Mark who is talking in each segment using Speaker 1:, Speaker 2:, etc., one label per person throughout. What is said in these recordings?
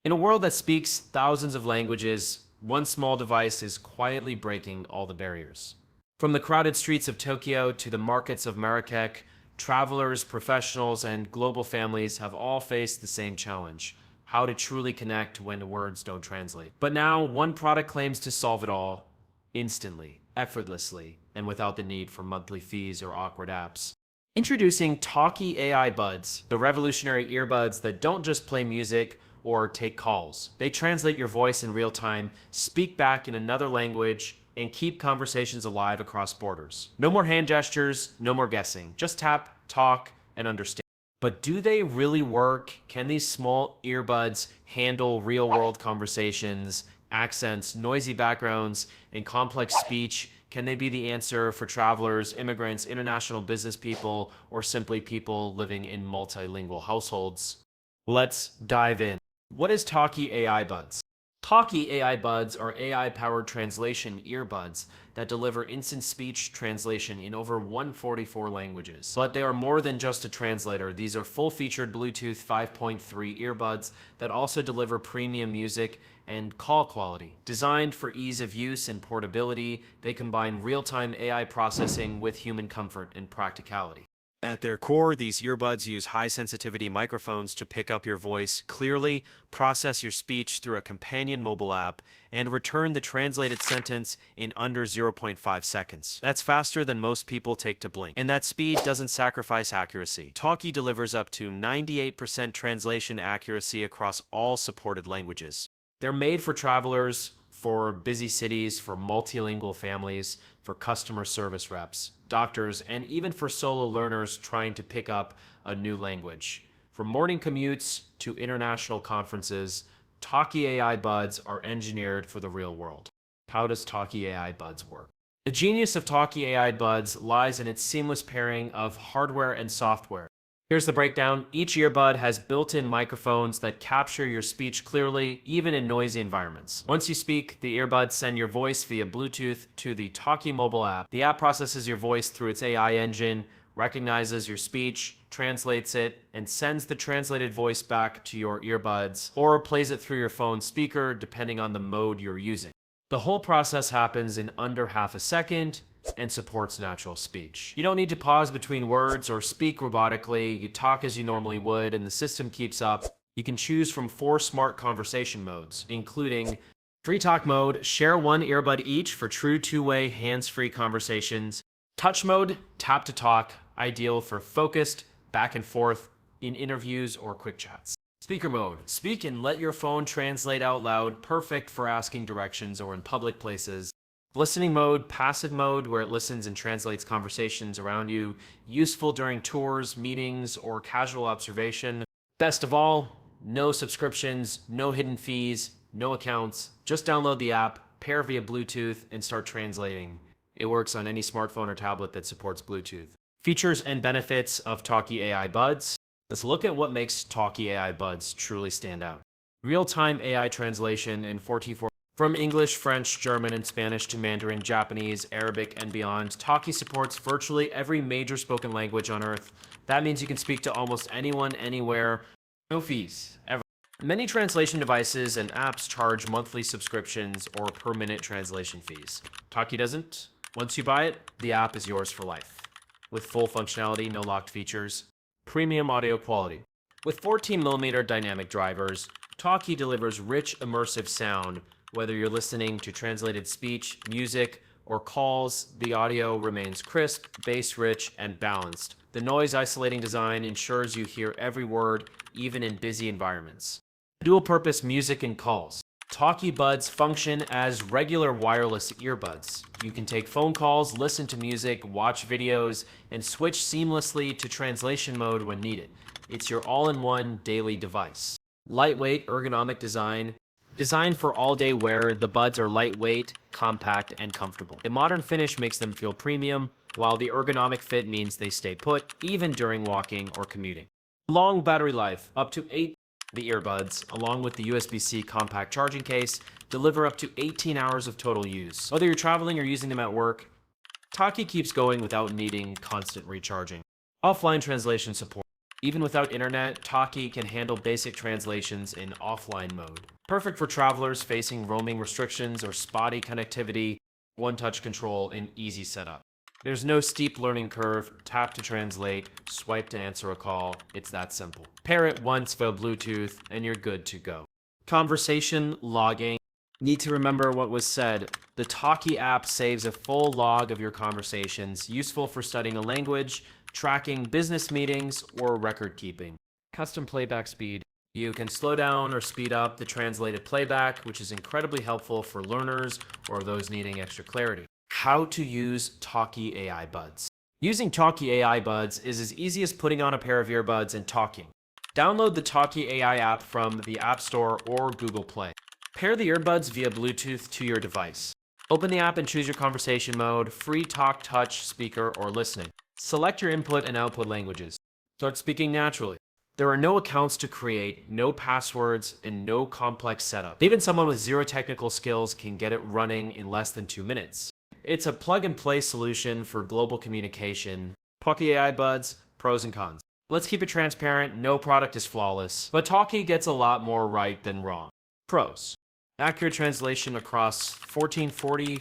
Speaker 1: In a world that speaks thousands of languages, one small device is quietly breaking all the barriers. From the crowded streets of Tokyo to the markets of Marrakech, travelers, professionals, and global families have all faced the same challenge: how to truly connect when words don't translate. But now, one product claims to solve it all instantly, effortlessly, and without the need for monthly fees or awkward apps. Introducing Talky AI Buds, the revolutionary earbuds that don't just play music or take calls. They translate your voice in real time, speak back in another language, and keep conversations alive across borders. No more hand gestures, no more guessing. Just tap, talk, and understand. But do they really work? Can these small earbuds handle real world conversations, accents, noisy backgrounds, and complex speech? Can they be the answer for travelers, immigrants, international business people, or simply people living in multilingual households? Let's dive in. What is Talky AI Buds? Talky AI Buds are AI-powered translation earbuds that deliver instant speech translation in over 144 languages. But they are more than just a translator. These are full-featured Bluetooth 5.3 earbuds that also deliver premium music and call quality. Designed for ease of use and portability, they combine real-time AI processing with human comfort and practicality. At their core, these earbuds use high-sensitivity microphones to pick up your voice clearly, process your speech through a companion mobile app, and return the translated sentence in under 0.5 seconds. That's faster than most people take to blink. And that speed doesn't sacrifice accuracy. Talkie delivers up to 98% translation accuracy across all supported languages. They're made for travelers, for busy cities, for multilingual families, for customer service reps, doctors, and even for solo learners trying to pick up a new language. From morning commutes to international conferences, Talkie AI Buds are engineered for the real world. How does Talkie AI Buds work? The genius of Talkie AI Buds lies in its seamless pairing of hardware and software. Here's the breakdown. Each earbud has built-in microphones that capture your speech clearly, even in noisy environments. Once you speak, the earbuds send your voice via Bluetooth to the Talkie mobile app. The app processes your voice through its AI engine, recognizes your speech, translates it, and sends the translated voice back to your earbuds, or plays it through your phone speaker, depending on the mode you're using. The whole process happens in under half a second and supports natural speech. You don't need to pause between words or speak robotically. You talk as you normally would, and the system keeps up. You can choose from 4 smart conversation modes, including free talk mode, share one earbud each for true two-way hands-free conversations. Touch mode, tap to talk, ideal for focused, back and forth in interviews or quick chats. Speaker mode, speak and let your phone translate out loud, perfect for asking directions or in public places. Listening mode, passive mode, where it listens and translates conversations around you, useful during tours, meetings, or casual observation. Best of all, no subscriptions, no hidden fees, no accounts. Just download the app, pair via Bluetooth, and start translating. It works on any smartphone or tablet that supports Bluetooth. Features and benefits of Talkie AI Buds. Let's look at what makes Talkie AI Buds truly stand out. Real-time AI translation in 44 from English, French, German, and Spanish to Mandarin, Japanese, Arabic, and beyond. Talkie supports virtually every major spoken language on Earth. That means you can speak to almost anyone, anywhere. No fees, ever. Many translation devices and apps charge monthly subscriptions or per-minute translation fees. Talkie doesn't. Once you buy it, the app is yours for life. With full functionality, no locked features. Premium audio quality. With 14mm dynamic drivers, Talkie delivers rich, immersive sound. Whether you're listening to translated speech, music, or calls, the audio remains crisp, bass-rich, and balanced. The noise-isolating design ensures you hear every word, even in busy environments. Dual-purpose music and calls. Talkie Buds function as regular wireless earbuds. You can take phone calls, listen to music, watch videos, and switch seamlessly to translation mode when needed. It's your all-in-one daily device. Lightweight, ergonomic design. Designed for all-day wear, the buds are lightweight, compact, and comfortable. The modern finish makes them feel premium, while the ergonomic fit means they stay put, even during walking or commuting. Long battery life, up to 8. The earbuds, along with the USB-C compact charging case, deliver up to 18 hours of total use. Whether you're traveling or using them at work, Talkie keeps going without needing constant recharging. Offline translation support. Even without internet, Talky can handle basic translations in offline mode. Perfect for travelers facing roaming restrictions or spotty connectivity, one-touch control, and easy setup. There's no steep learning curve, tap to translate, swipe to answer a call, it's that simple. Pair it once via Bluetooth, and you're good to go. Conversation logging. Need to remember what was said. The Talky app saves a full log of your conversations, useful for studying a language, tracking business meetings, or record keeping. Custom playback speed. You can slow down or speed up the translated playback, which is incredibly helpful for learners or those needing extra clarity. How to use Talky AI Buds. Using Talky AI Buds is as easy as putting on a pair of earbuds and talking. Download the Talky AI app from the App Store or Google Play. Pair the earbuds via Bluetooth to your device. Open the app and choose your conversation mode, free talk, touch, speaker, or listening. Select your input and output languages. Start speaking naturally. There are no accounts to create, no passwords, and no complex setup. Even someone with zero technical skills can get it running in less than 2 minutes. It's a plug-and-play solution for global communication. Talky AI Buds, pros and cons. Let's keep it transparent, no product is flawless, but Talky gets a lot more right than wrong. Pros. Accurate translation across 1440,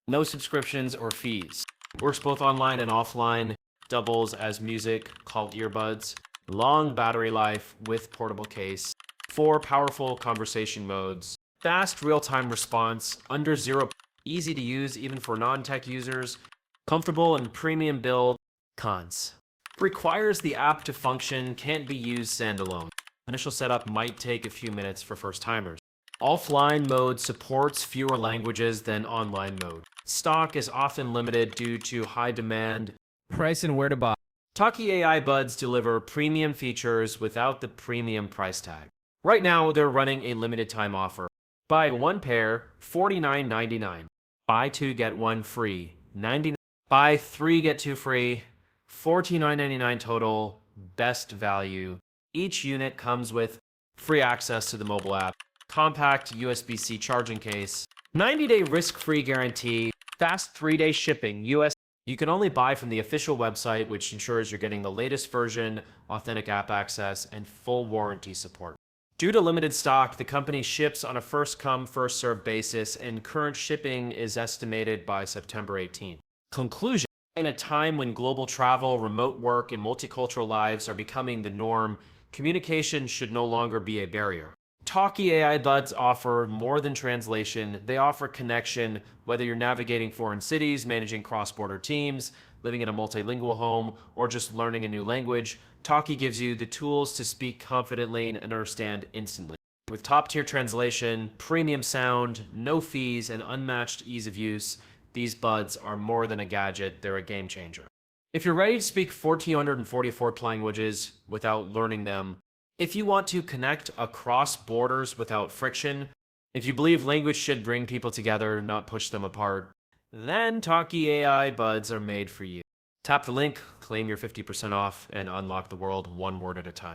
Speaker 1: no subscriptions or fees. Works both online and offline, doubles as music, called earbuds. Long battery life with portable case. 4 powerful conversation modes. Fast real-time response, under 0. Easy to use even for non-tech users. Comfortable and premium build. Cons. Requires the app to function, can't be used standalone. Initial setup might take a few minutes for first-timers. Offline mode supports fewer languages than online mode. Stock is often limited due to high demand.
Speaker 2: Price and where to buy.
Speaker 1: Talky AI Buds deliver premium features without the premium price tag. Right now, they're running a limited time offer. Buy 1 pair, $49.99. Buy 2, get 1 free, $99. Buy 3, get 2 free, $49.99 total, best value. Each unit comes with free access to the mobile app, compact USB-C charging case, 90-day risk-free guarantee, fast 3-day shipping, US. You can only buy from the official website, which ensures you're getting the latest version, authentic app access, and full warranty support. Due to limited stock, the company ships on a first-come, first-served basis, and current shipping is estimated by September 18. Conclusion. In a time when global travel, remote work, and multicultural lives are becoming the norm, communication should no longer be a barrier. Talky AI Buds offer more than translation. They offer connection, whether you're navigating foreign cities, managing cross-border teams, living in a multilingual home, or just learning a new language. Talky gives you the tools to speak confidently and understand instantly. With top-tier translation, premium sound, no fees, and unmatched ease of use, these buds are more than a gadget, they're a game changer. If you're ready to speak 1,444 languages without learning them, if you want to connect across borders without friction, if you believe language should bring people together, not push them apart, then Talky AI Buds are made for you. Tap the link, claim your 50% off, and unlock the world one word at a time.